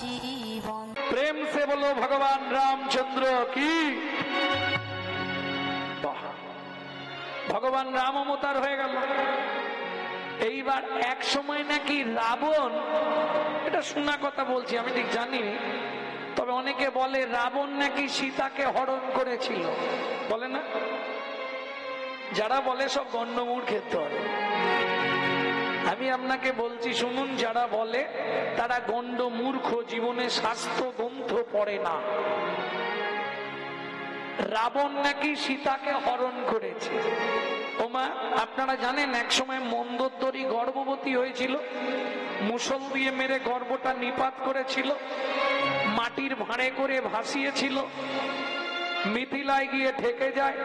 জীবন। প্রেম সে বলো ভগবান রামচন্দ্র কি। ভগবান রাম অবতার হয়ে গেল। এইবার এক সময় নাকি রাবণ, এটা শোনা কথা বলছি, আমি ঠিক জানি, তবে অনেকে বলে রাবণ নাকি সীতাকে হরণ করেছিল, বলে না? যারা বলে সব গণ্ডমূর্খের দল। আমি আপনাকে বলছি শুনুন, যারা বলে তারা গণ্ডমূর্খ, জীবনে শাস্ত্র গ্রন্থ পড়ে না। রাবণ নাকি সীতাকে হরণ করেছে। ওমা, আপনারা জানেন এক সময় মন্দোদরী গর্ভবতী হয়েছিল, মুষল দিয়ে মেরে গর্ভটা নিপাত করেছিল, মাটির ভাঁড়ে করে ভাসিয়েছিল, মিথিলায় গিয়ে ঠেকে যায়।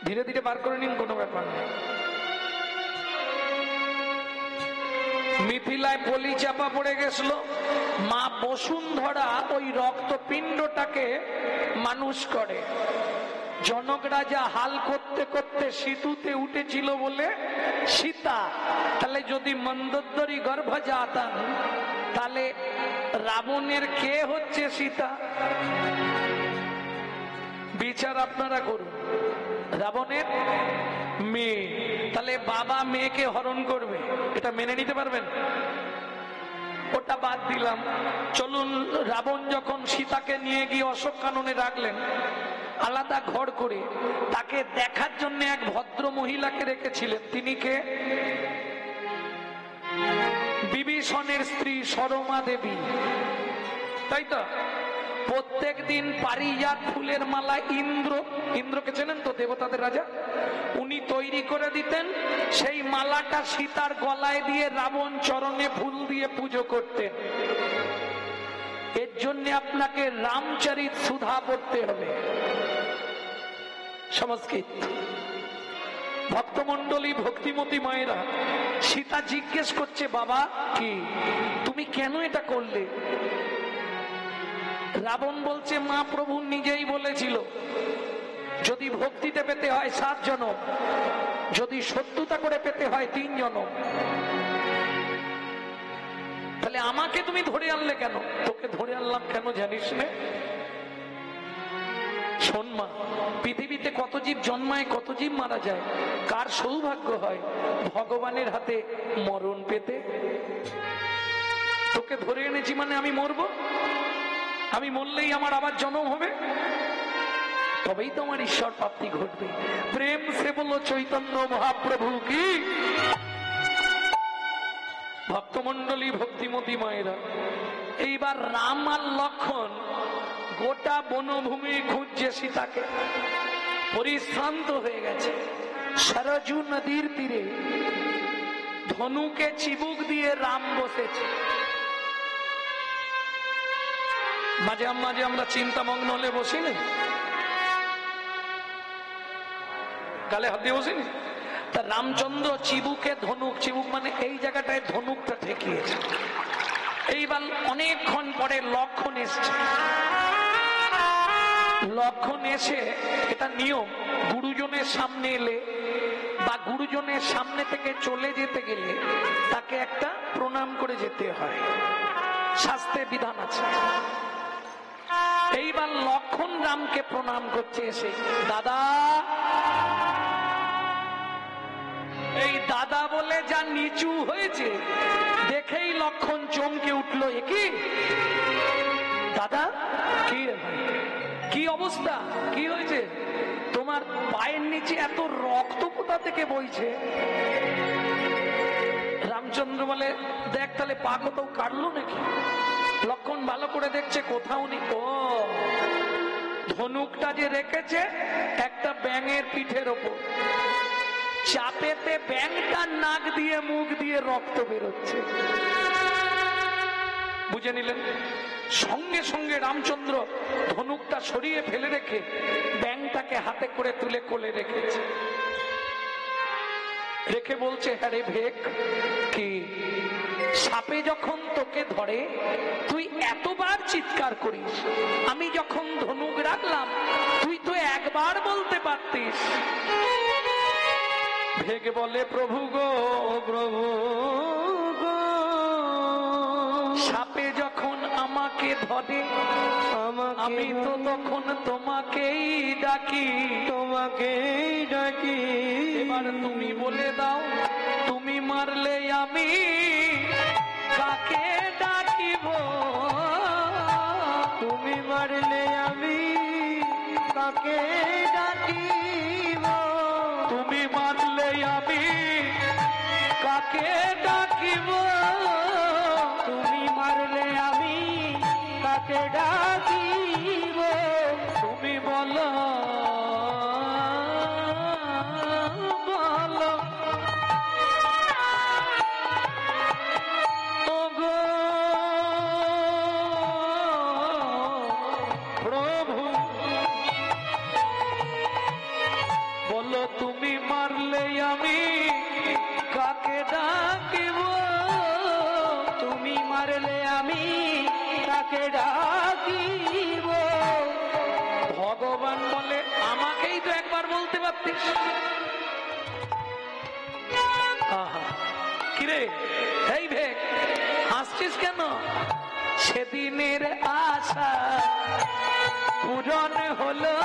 ধীরে ধীরে বার করে নিন, কোনো ব্যাপার নেই। মিথিলায় পলি চাপা পড়ে গেছিল। মা বসুন্ধরা ওই রক্তপিণ্ডটাকে মানুষ করে। জনক রাজা হাল করতে করতে সিঁথুতে উঠেছিল বলে সীতা। তাহলে যদি মন্দোদরী গর্ভজাতা, তাহলে রাবণের কে হচ্ছে সীতা? বিচার আপনারা করুন। রাবণের মেয়ে, তাহলে বাবা মেয়েকে হরণ করবে, এটা মেনে নিতে পারবেন? ওটা বাদ দিলাম, চলুন রাবণ যখন সীতাকে নিয়ে গিয়ে অশোক কাননে রাখলেন আলাদা ঘর করে, তাকে দেখার জন্য এক ভদ্র মহিলাকে রেখেছিলেন। তিনি কে? বিভীষণের স্ত্রী সরমা দেবী, তাই তো? প্রত্যেক দিন পারিজাত ফুলের মালা ইন্দ্রকে চেনেন তো, দেবতাদের রাজা, উনি তৈরি করে দিতেন। সেই মালাটা সীতার গলায় দিয়ে রাবণ চরণে ফুল দিয়ে পুজো করতেন। এর জন্য আপনাকে রামচরিত সুধা পড়তে হবে, সংস্কৃত। ভক্তমন্ডলী, ভক্তিমতী মায়েরা, সীতা জিজ্ঞেস করছে, বাবা কি তুমি কেন এটা করলে? রাবণ বলছে, মা প্রভু নিজেই বলেছিল যদি ভক্তিতে পেতে হয় 7 জনম, যদি শত্রুতা করে পেতে হয় 3 জনম। তাহলে আমাকে তুমি ধরে আনলে কেন? তোকে ধরে আনলাম কেন জানিস না? শোন মা, পৃথিবীতে কত জীব জন্মায়, কত জীব মারা যায়, কার সৌভাগ্য হয় ভগবানের হাতে মরণ পেতে? তোকে ধরে এনেছি মানে আমি মরবো? আমি মরলেই আমার আবার জন্ম হবে, তবেই তো আমার ঈশ্বর প্রাপ্তি ঘটবে। প্রেম সে বলো চৈতন্য মহাপ্রভু কি। ভক্তমন্ডলী, ভক্তিমতী মায়েরা, এইবার রাম আর লক্ষণ গোটা বনভূমি খুঁজছে সীতাকে। পরিশ্রান্ত হয়ে গেছে। সরজু নদীর তীরে ধনুকে চিবুক দিয়ে রাম বসেছে। মাঝে মাঝে আমরা চিন্তামগ্ন হলে বসি না, গালে হাত দিয়ে বসি না? তা রামচন্দ্র চিবুকে ধনুক, চিবুক মানে এই জায়গাটায় ধনুকটা ঠেকিয়েছে। এইবার অনেকক্ষণ পরে লক্ষণ এসছে। লক্ষণ এসে, এটা নিয়ম, গুরুজনের সামনে এলে বা গুরুজনের সামনে থেকে চলে যেতে গেলে তাকে একটা প্রণাম করে যেতে হয়, শাস্ত্রে বিধান আছে। এইবার লক্ষণ রামকে প্রণাম করছে এসে, দাদা। এই দাদা বলে যা নিচু হয়েছে দেখেই লক্ষণ চমকে উঠলো, এ কি দাদা? কি কি অবস্থা, কি হয়েছে তোমার? পায়ের নিচে এত রক্ত কোথা থেকে বইছে? রামচন্দ্র বলে, দেখ তাহলে পা কোথাও কাটলো নাকি? লক্ষণ ভালো করে দেখছে, কোথাও নেই। ও, ধনুকটা যে রেখেছে একটা ব্যাঙের পিঠের ওপর, চাপেতে ব্যাঙটা নাক দিয়ে মুখ দিয়ে রক্ত বেরোচ্ছে। বুঝে নিলেন? সঙ্গে সঙ্গে রামচন্দ্র ধনুকটা সরিয়ে ফেলে রেখে ব্যাঙটাকে হাতে করে তুলে কোলে রেখেছে। রেখে বলছে, হ্যাঁ রে ভেক, কি সাপে যখন তোকে ধরে তুই এতবার চিৎকার করিস, আমি যখন ধনুক রাখলাম তুই তো একবার বলতে পারতিস। ভেক বলে, প্রভু গো, প্রভু গো, আমাকে ধরে, আমি তো তখন তোমাকেই ডাকি, তোমাকেই ডাকি। এবার তুমি বলে দাও, তুমি মারলে আমি কাকে ডাকিব? তুমি মারলে আমি কাকে ডাকিব? তুমি মারলে আমি কাকে ডাকিব? তুমি মারলে আমি কাকে ডাকিব? তুমি বলো বলো ওগো প্রভু, বলো তুমি মারলে আমি কাকে ডাকিব? তুমি মারলে আমি কাকে ডাকিব? ভগবান বলে আমাকেই তো একবার বলতে পারতিস। আহা, কিরে এই ভেক হাসছিস কেন? সেদিনের আশা পূরণ হলো,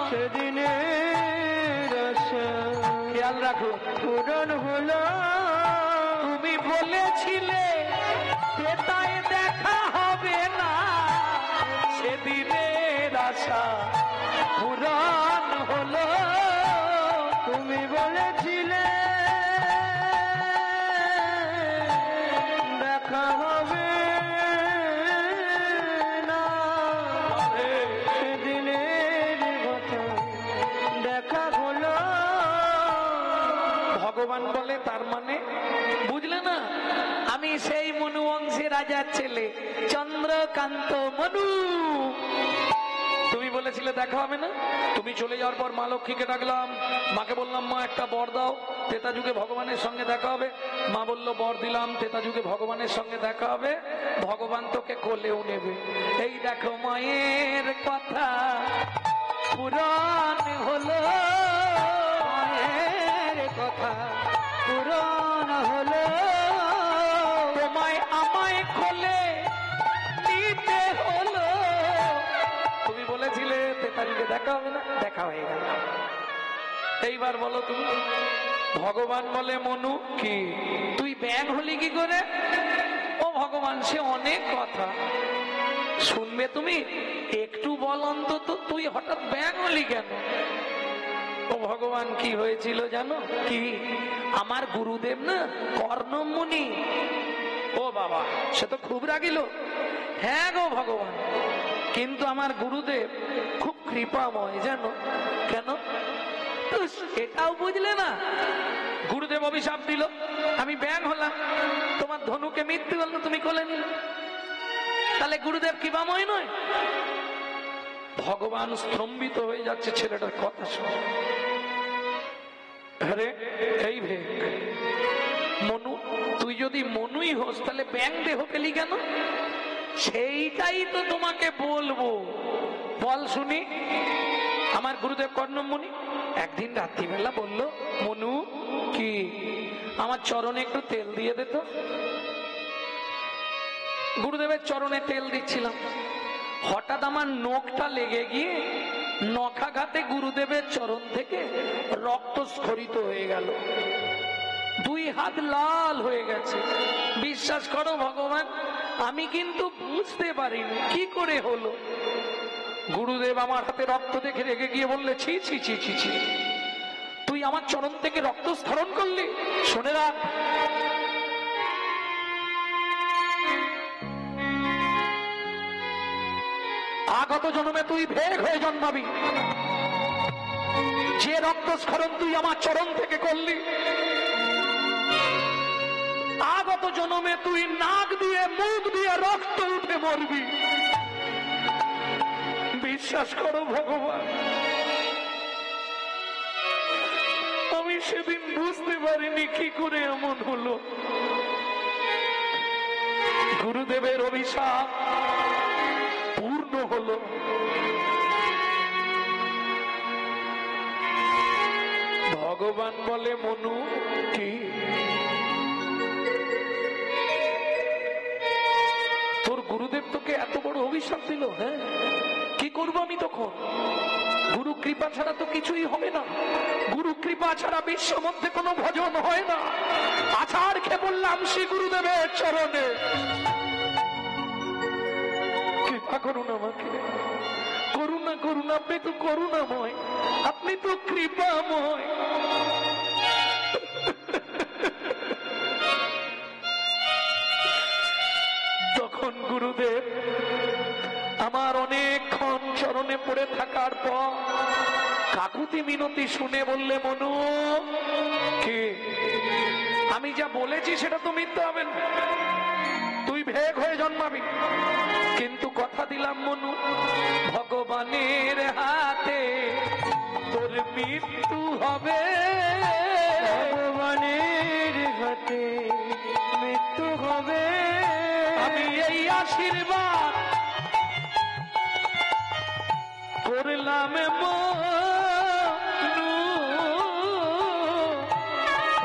সেদিনের আশা খেয়াল রাখো পূরণ হলো। তুমি বলেছিলে ক্রেতায় দেখা হবে না, সেদিনের আশা পূরণ হলো। তুমি বলেছিলে দেখা হবে না, সেদিনের কথা দেখা হলো। ভগবান বলে তার মানে বুঝলে না, আমি সেই মনু বংশী রাজার ছেলে চন্দ্রকান্ত মনু। তুমি বলেছিলে দেখা হবে না, তুমি চলে যাওয়ার পর মা লক্ষ্মীকে ডাকলাম, মাকে বললাম মা একটা বর দাও, তেতা যুগে ভগবানের সঙ্গে দেখা হবে। মা বললো বর দিলাম, তেতা যুগে ভগবানের সঙ্গে দেখা হবে, ভগবান তোকে কোলেও নেবে। এই দেখো মায়ের কথা পুরাণ হলো, মায়ের কথা পূরণ হলো। তোমায় আমায় কোলে নিতে হলো। তুমি বলেছিলে তেতারিকে দেখা হবে না, দেখা হয়ে গেল। এইবার বলো তুমি, ভগবান বলে মনু কি তুই ব্যাং হলি কি করে? ও ভগবান সে অনেক কথা শুনবে, তুমি একটু বল অন্তত তুই হঠাৎ ব্যাং হলি কেন? ও ভগবান কি হয়েছিল জানো কি? আমার গুরুদেব না কর্ণমুনি, ও বাবা সে তো খুব রাগিল। হ্যাঁ গো ভগবান, কিন্তু আমার গুরুদেব খুব কৃপাময় জানো। কেন? এটাও বুঝলে না? গুরুদেব অভিশাপ দিল, আমি ব্যাং হলাম, তোমার ধনুকে মৃত্যু হল, তুমি কোলে নিলে, তাহলে গুরুদেব কৃপাময় নয়? ভগবান স্তম্ভিত হয়ে যাচ্ছে ছেলেটার কথা শুনে। আরে এই ভেক মনু, তুই যদি মনুই হোস তাহলে ব্যাং দেহ পেলি কেন? সেইটাই তো তোমাকে বলবো, বল শুনি। আমার গুরুদেব কর্ণমুনি একদিন রাত্রিবেলা বলল, মনু কি আমার চরণে একটু তেল দিয়ে দে তো। গুরুদেবের চরণে তেল দিচ্ছিলাম, হঠাৎ আমার নখটা লেগে গিয়ে নখাঘাতে গুরুদেবের চরণ থেকে রক্ত স্খলিত হয়ে গেল, দুই হাত লাল হয়ে গেছে। বিশ্বাস করো ভগবান, আমি কিন্তু বুঝতে পারিনি কি করে হলো। গুরুদেব আমার হাতে রক্ত দেখে রেগে গিয়ে বললে, ছি ছি ছি ছি ছি, তুই আমার চরণ থেকে রক্ত স্খলন করলি। শুনে রাখ, আগত জন্মে তুই ভেগ হয়ে জন্মাবি। যে রক্তস্খলন তুই আমার চরণ থেকে করলি, আগত জন্মে তুই নাক দিয়ে মুখ দিয়ে রক্ত উঠে মরবি। বিশ্বাস করো ভগবান, আমি সেদিন বুঝতে পারিনি কি করে এমন হলো। গুরুদেবের অভিশাপ পূর্ণ হলো। ভগবান বলে, মনু কি তোর গুরুদেব ভক্তকে এত বড় অভিশাপ দিল। হ্যাঁ, কি করবো আমি তখন? গুরু কৃপা ছাড়া তো কিছুই হবে না। গুরু কৃপা ছাড়া বিশ্ব মধ্যে কোনো ভজন হয় না। আছাড় খেয়ে বললাম শ্রী গুরুদেবের চরণে, কৃপা করুন আমাকে, করুণা করুন, আপনি তো করুণাময়, আপনি তো কৃপাময়। তখন গুরুদেব আমার অনেকক্ষণ চরণে পড়ে থাকার পর কাকুতি মিনতি শুনে বললে, মনু কি আমি যা বলেছি সেটা তো মিথ্যা হবে না, তুই ভেগ হয়ে জন্মাবি, কিন্তু কথা দিলাম মনু, ভগবানের হাতে তোর মৃত্যু হবে, ভগবানের হাতে মৃত্যু হবে। আমি এই আশীর্বাদ করলাম মনু,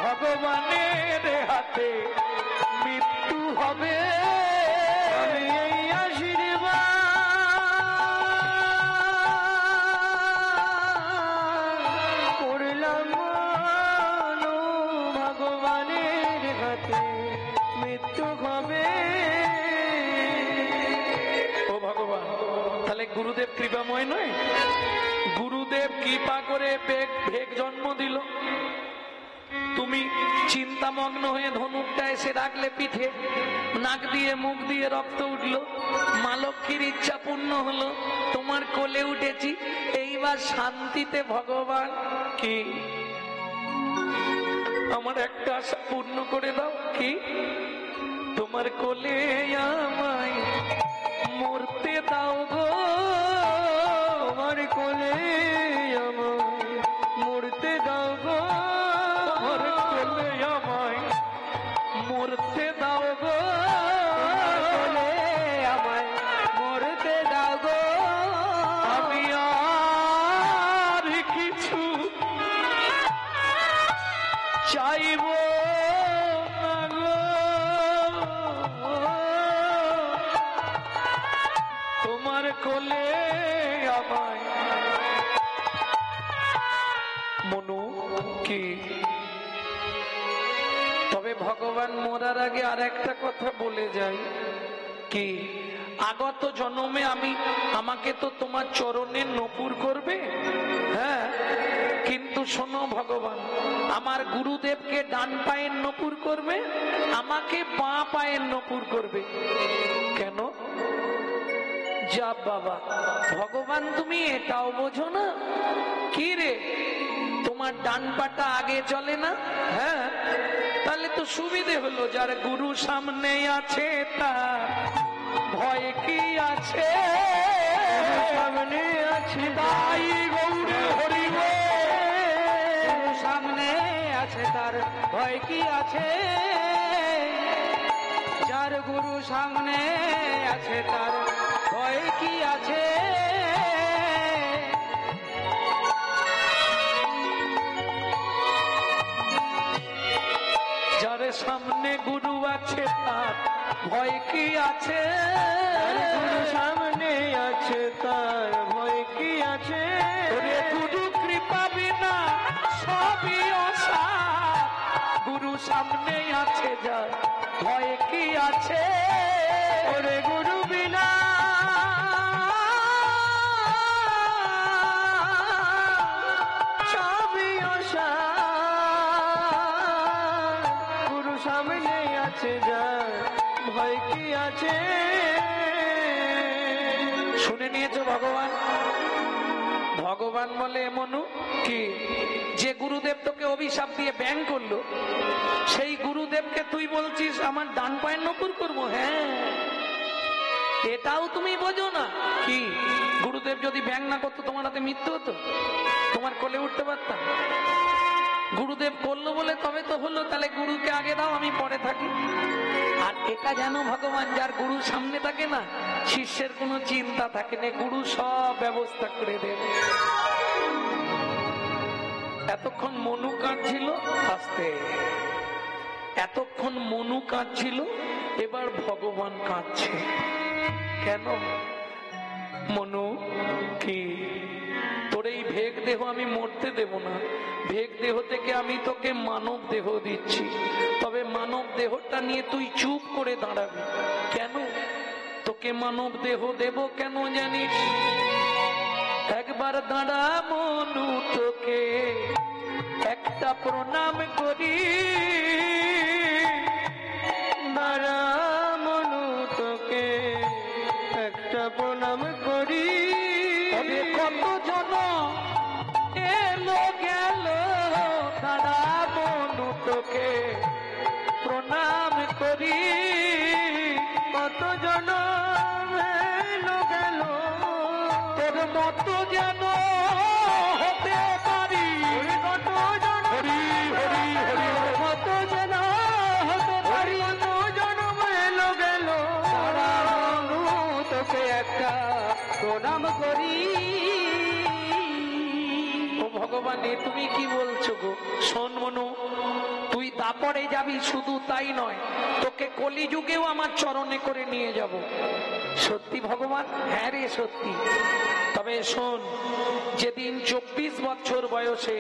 ভগবানের হাতে মৃত্যু হবে। আমি এই আশীর্বাদ করলাম মনু, ভগবানের হাতে মৃত্যু হবে। ও ভগবান, তাহলে গুরুদেব কৃপাময় নয়? গুরুদেব কৃপা করে ভেগ জন্ম দিল, তুমি চিন্তামগ্ন হয়ে ধনুকটা এসে রাখলে পিঠে, নাক দিয়ে মুখ দিয়ে রক্ত উঠলো, মা লক্ষ্মীর ইচ্ছা পূর্ণ হলো, তোমার কোলে উঠেছি, এইবার শান্তিতে ভগবান কি আমার একটা আশা পূর্ণ করে দাও, কি তোমার কোলে আমায় মরতে দাও গো, তোমার কোলে আমায় মরতে দাও গো, তোমার কোলে আমায় মরতে দাও গো, কোলে আমায় মরতে দাও গো। আমি আর কিছু চাইব না গো, তোমার কোলে আমায়। মনু কি তবে ভগবান মরার আগে আর একটা কথা বলে যাই, কি আগত জন্মে আমাকে তো তোমার চরণে নপুর করবে। হ্যাঁ, কিন্তু শোনো ভগবান, আমার গুরুদেবকে ডান পায়ের নপুর করবে, আমাকে বাঁ পায়ের নপুর করবে। কেন? যা বাবা, ভগবান তুমি এটাও বোঝো না? কি রে, তোমার ডান পাটা আগে চলে না? হ্যাঁ, তাহলে তো সুবিধে হলো, যার গুরু সামনে আছে তার ভয় কি আছে? সামনে আছে তাই গৌরে হরি গুরু সামনে আছে তার ভয় কি আছে? যার গুরু সামনে আছে তার ভয় কি আছে? যার সামনে গুরু আছে তার ভয় কি আছে? যার গুরু সামনে আছে তার ভয় কি আছে? ওরে গুরু কৃপা বিনা সবই অসার, গুরু সামনে আছে যার ভয় কি আছে? ওরে গুরু বিনা সবই অসার, গুরু সামনে আছে যার ভয় কি আছে? শুনে নিয়েছো ভগবান? ভগবান বলে, মনু কি যে গুরুদেব তোকে অভিশাপ দিয়ে ব্যাং করলো, সেই গুরুদেবকে তুই বলছিস আমার ডান পায়ের নপুর করবো? হ্যাঁ, এটাও তুমি বোঝো না? কি গুরুদেব যদি ব্যাং না করতো তোমার হাতে মৃত্যু হতো, তোমার কোলে উঠতে পারতাম? গুরুদেব করলো বলে তবে তো হলো, তাহলে গুরুকে আগে দাও, আমি পরে থাকি। আর এটা জানো ভগবান, যার গুরু সামনে থাকে না, শিষ্যের কোনো চিন্তা থাকে না, গুরু সব ব্যবস্থা করে দেবে। এতক্ষণ মনু কাঁদছিল, আস্তে, এতক্ষণ মনু কাঁদছিল, এবার ভগবান কাঁদছে। কেন মনু? কি তোর এই ভেগ দেহ আমি মরতে দেব না। ভেগ দেহ থেকে আমি তোকে মানব দেহ দিচ্ছি, তবে মানব দেহটা নিয়ে তুই চুপ করে দাঁড়াবি। কেন তোকে মানব দেহ দেব কেন জানিস? একবার দাঁড়া মনু, তোকে একটা প্রণাম করি। দাঁড়া মনু, তোকে একটা প্রণাম করি। তবে কত জন এলো গেল, দাঁড়া মনু, তোকে প্রণাম করি। কত জন এলো গেল, তোর মতো যেন হতে পারি। কত জন হরি হরি হরি কত যেন হতে পারি। কত জন এলো গেল, দাঁড়া মনু, তোকে একটা প্রণাম করি। ও ভগবান, এ তুমি কি বলছো গো? শোন মনু, তুই তারপরে যাবি, শুধু তাই নয়, তোকে কলিযুগেও আমার চরণে করে নিয়ে যাব। সত্যি ভগবান? হ্যাঁ রে সত্যি। তবে শোন, যেদিন 24 বছর বয়সে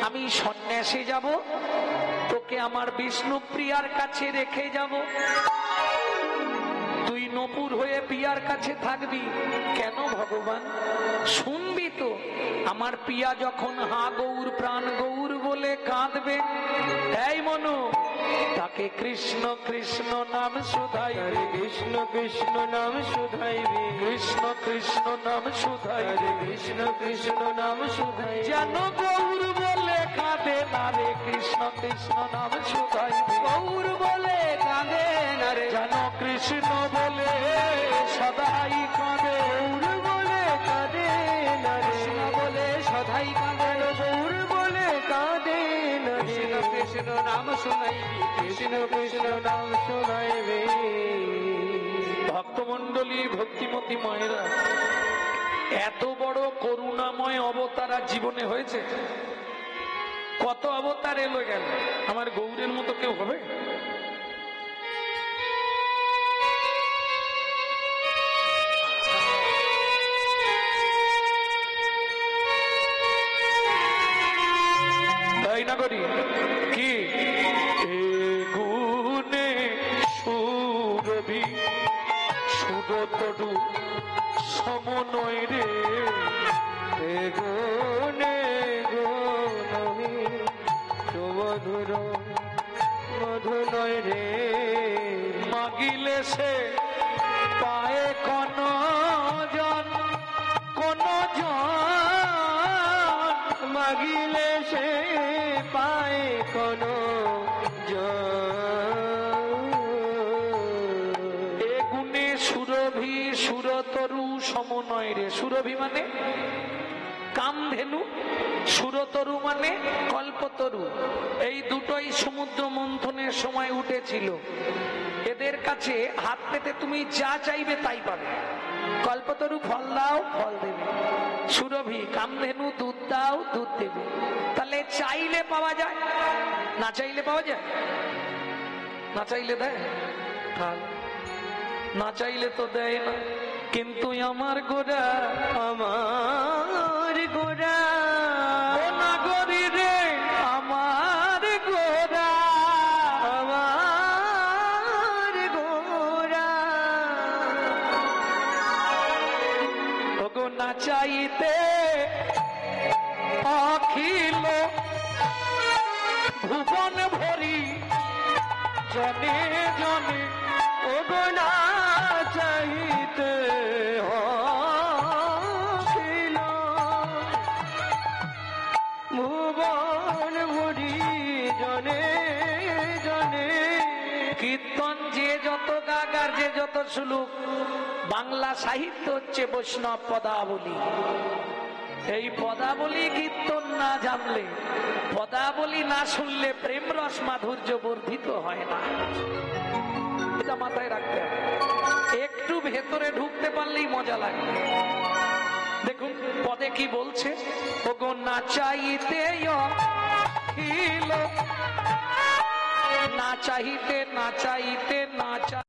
আমি সন্ন্যাসে যাব, তোকে আমার বিষ্ণুপ্রিয়ার কাছে রেখে যাব। তুই নপুর হয়ে প্রিয়ার কাছে থাকবি। কেন ভগবান? শুনবি তো, আমার প্রিয়া যখন হা গৌর প্রাণ গৌর বলে কাঁদবে, এই মনু, তাকে কৃষ্ণ কৃষ্ণ নাম শুধাইবে। কৃষ্ণ কৃষ্ণ নাম শুধাইবে, কৃষ্ণ কৃষ্ণ নাম শুধাইবে। কৃষ্ণ কৃষ্ণ নাম শুধাইবে। যেন গৌর বলে কাঁদে না রে, কৃষ্ণ কৃষ্ণ নাম শুধাইবে। গৌর বলে কাঁদে না রে, যেন কৃষ্ণ বলে সদাই কাঁদে। গৌর বলে কাঁদে না রে, কৃষ্ণ বলে সদাই কাঁদে। গৌর বলে কাঁদে না রে, কৃষ্ণ কৃষ্ণ নাম শুনাইবি, কৃষ্ণ কৃষ্ণ নাম শুনাইবে। ভক্তমন্ডলী, ভক্তিমতী মায়েরা, এত বড় করুণাময় অবতার আর জীবনে হয়েছে? কত অবতার এলো গেল, আমার গৌরের মতো কেউ হবে? তাই না করি কি? এ গুণে সুরভি সুরতরু সমনয় রে। এ গুণে গুণহি সুমধুর মধু নয় রে। মাগিলে সে পায়ে কোন জন, কোন জন মাগিলে সে পায় কোন এ গুণে সুরভি সুরতরু সমনয় রে। সুরভি মানে কামধেনু, সুরতরু মানে কল্পতরু। এই দুটোই সমুদ্র মন্থনের সময় উঠেছিল। এদের কাছে হাত পেতে তুমি যা চাইবে তাই পাবে। কল্পতরু ফল দাও, ফল দেবে। সুরভি কামধেনু দুধ দাও, দুধ দেবে। তাহলে চাইলে পাওয়া যায়, না চাইলে পাওয়া যায়? না চাইলে দেয়? না চাইলে তো দেয় না। কিন্তু আমার গোরা, আমার গোরা, ও নাগরী রে, আমার গোরা, আমার গোরা, ওগো না চাইতে অখিল ভুবন ভরি জনে জনে। ওগো না চাহিতে হইল ভুবন ভরি জনে জনে। কীর্তন যে যত গাগার, যে যত শুলুক, বাংলা সাহিত্য হচ্ছে বৈষ্ণব পদাবলী। এই পদাবলী কীর্তন না জানলে, পদাবলী না শুনলে প্রেম রস মাধুর্য বর্ধিত হয় না। এটা মাথায় রাখতে হবে। একটু ভেতরে ঢুকতে পারলেই মজা লাগবে। দেখুন পদে কি বলছে, ওগো না চাইতে অখিল, না চাইতে না চাইতে না চাই